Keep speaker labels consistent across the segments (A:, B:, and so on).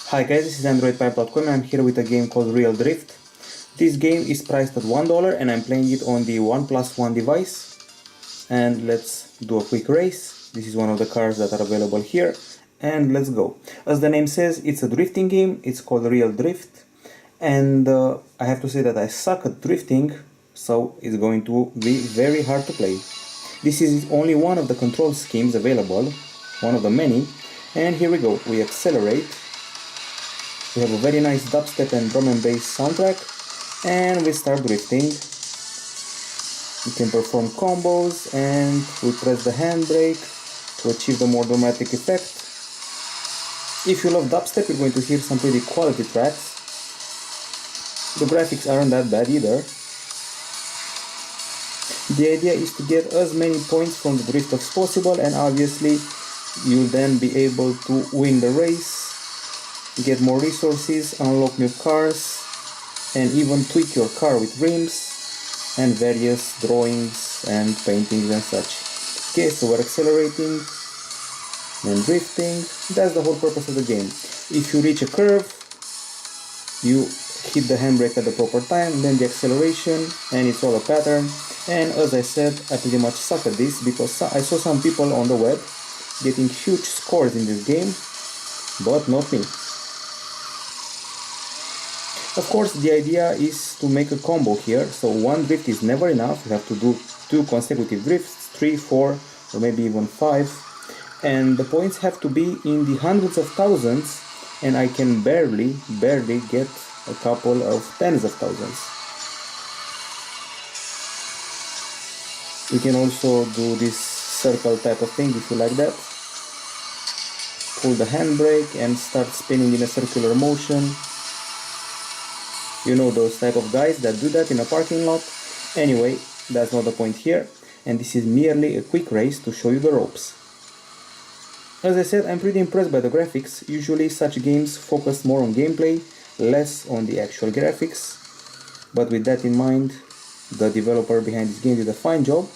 A: Hi guys, this is Androidpipe.com and I'm here with a game called Real Drift. This game is priced at $1 and I'm playing it on the OnePlus One device. And let's do a quick race. This is one of the cars that are available here. And let's go. As the name says, it's a drifting game. It's called Real Drift. And I have to say that I suck at drifting, so it's going to be very hard to play. This is only one of the control schemes available, one of the many. And here we go. We accelerate. We have a very nice dubstep and drum and bass soundtrack, and we start drifting. We can perform combos and we press the handbrake to achieve the more dramatic effect. If you love dubstep, you're going to hear some pretty quality tracks. The graphics aren't that bad either. The idea is to get as many points from the drift as possible, and obviously you'll then be able to win the race, get more resources, unlock new cars, and even tweak your car with rims and various drawings and paintings and such. Okay, so we're accelerating and drifting. That's the whole purpose of the game. If you reach a curve, you hit the handbrake at the proper time, then the acceleration, and it's all a pattern. And as I said, I pretty much suck at this because I saw some people on the web getting huge scores in this game, but not me. Of course, the idea is to make a combo here, so one drift is never enough. You have to do 2 consecutive drifts, 3, 4, or maybe even 5, and the points have to be in the hundreds of thousands, and I can barely get a couple of tens of thousands. You can also do this circle type of thing if you like that. Pull the handbrake and start spinning in a circular motion. You know those type of guys that do that in a parking lot. Anyway, that's not the point here, and this is merely a quick race to show you the ropes. As I said, I'm pretty impressed by the graphics. Usually such games focus more on gameplay, less on the actual graphics, but with that in mind, the developer behind this game did a fine job.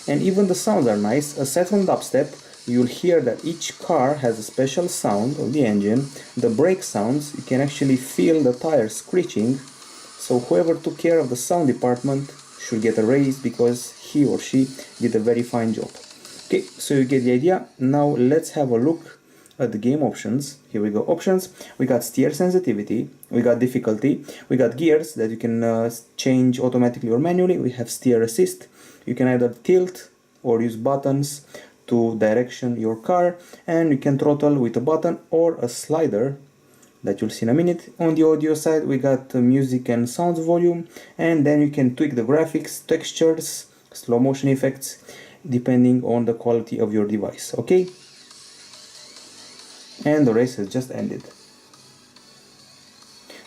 A: And even the sounds are nice. Aside from dubstep, you'll hear that each car has a special sound of the engine. The brake sounds, you can actually feel the tires screeching, so whoever took care of the sound department should get a raise because he or she did a very fine job. Okay, so you get the idea. Now let's have a look at the game options. Here we go. Options. We got steer sensitivity, we got difficulty, we got gears that you can change automatically or manually. We have steer assist. You can either tilt or use buttons to direction your car, and you can throttle with a button or a slider that you'll see in a minute. On the audio side, we got music and sounds volume, and then you can tweak the graphics, textures, slow motion effects, depending on the quality of your device. Okay, and the race has just ended.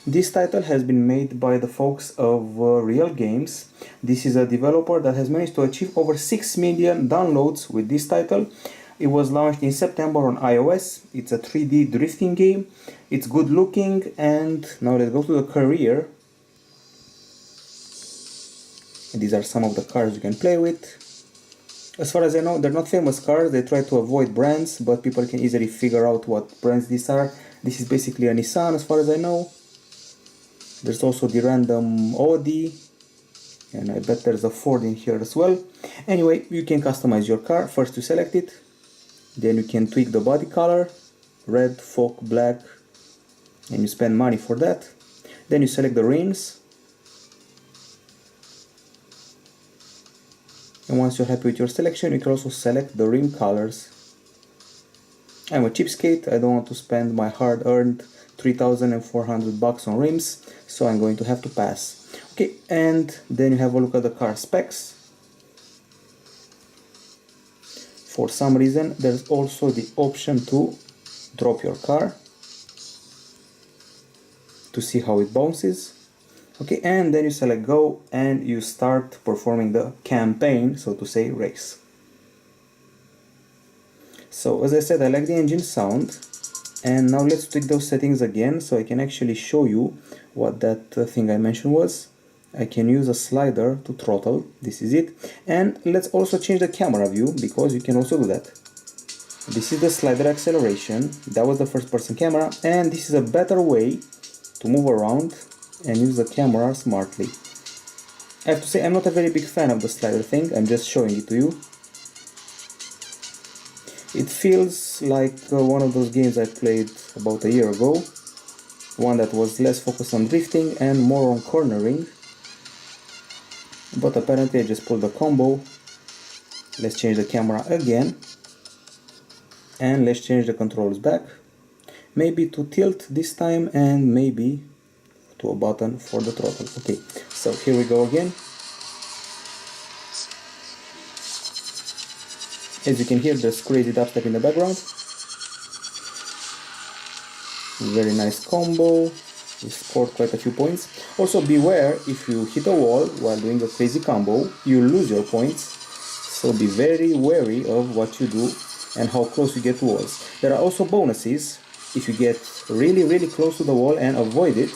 A: This title has been made by the folks of Real Games. This is a developer that has managed to achieve over 6 million downloads with this title. It was launched in September on iOS. It's a 3D drifting game. It's good looking, and now let's go to the career. These are some of the cars you can play with. As far as I know, they're not famous cars. They try to avoid brands, but people can easily figure out what brands these are. This is basically a Nissan as far as I know. There's also the random Audi, and I bet there's a Ford in here as well. Anyway, you can customize your car. First you select it, then you can tweak the body color, red, folk, black, and you spend money for that. Then you select the rims, and once you're happy with your selection, you can also select the rim colors. I'm a cheapskate. I don't want to spend my hard-earned $3,400 on rims, so I'm going to have to pass. Okay, and then you have a look at the car specs. For some reason, there's also the option to drop your car to see how it bounces. Okay, and then you select go and you start performing the campaign, so to say, race. So as I said, I like the engine sound. And now let's tweak those settings again so I can actually show you what that thing I mentioned was. I can use a slider to throttle. This is it. And let's also change the camera view because you can also do that. This is the slider acceleration, that was the first person camera, and this is a better way to move around and use the camera smartly. I have to say I'm not a very big fan of the slider thing, I'm just showing it to you. It feels like one of those games I played about a year ago, one that was less focused on drifting and more on cornering, but apparently I just pulled the combo. Let's change the camera again, and let's change the controls back, maybe to tilt this time and maybe to a button for the throttle. Okay, so here we go again. As you can hear, there's crazy dubstep in the background. Very nice combo. We scored quite a few points. Also beware, if you hit a wall while doing a crazy combo, you lose your points. So be very wary of what you do and how close you get to walls. There are also bonuses. If you get really close to the wall and avoid it,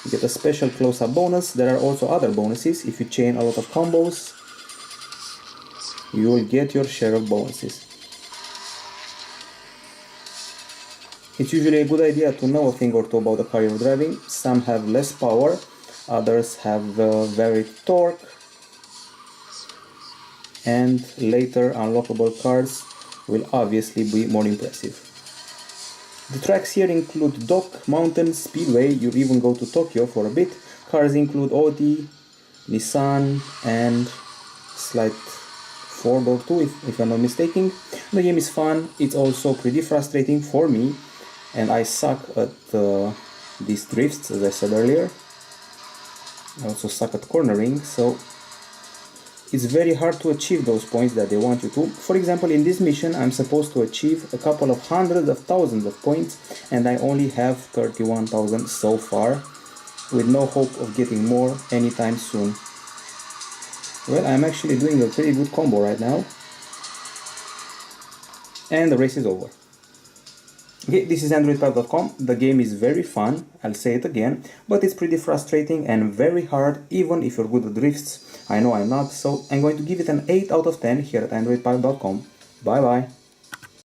A: you get a special close-up bonus. There are also other bonuses. If you chain a lot of combos, you will get your share of bonuses. It's usually a good idea to know a thing or two about the car you're driving. Some have less power, others have varied torque, and later unlockable cars will obviously be more impressive. The tracks here include dock, mountain, speedway, you even go to Tokyo for a bit. Cars include Audi, Nissan, and slight Ford or two if I'm not mistaken. The game is fun, it's also pretty frustrating for me, and I suck at these drifts, as I said earlier. I also suck at cornering, so it's very hard to achieve those points that they want you to. For example, in this mission I'm supposed to achieve a couple of hundreds of thousands of points, and I only have 31,000 so far, with no hope of getting more anytime soon. Well, I'm actually doing a pretty good combo right now, and the race is over. Okay, this is Androidpipe.com. The game is very fun, I'll say it again, but it's pretty frustrating and very hard, even if you're good at drifts. I know I'm not, so I'm going to give it an 8 out of 10 here at Androidpipe.com. Bye bye.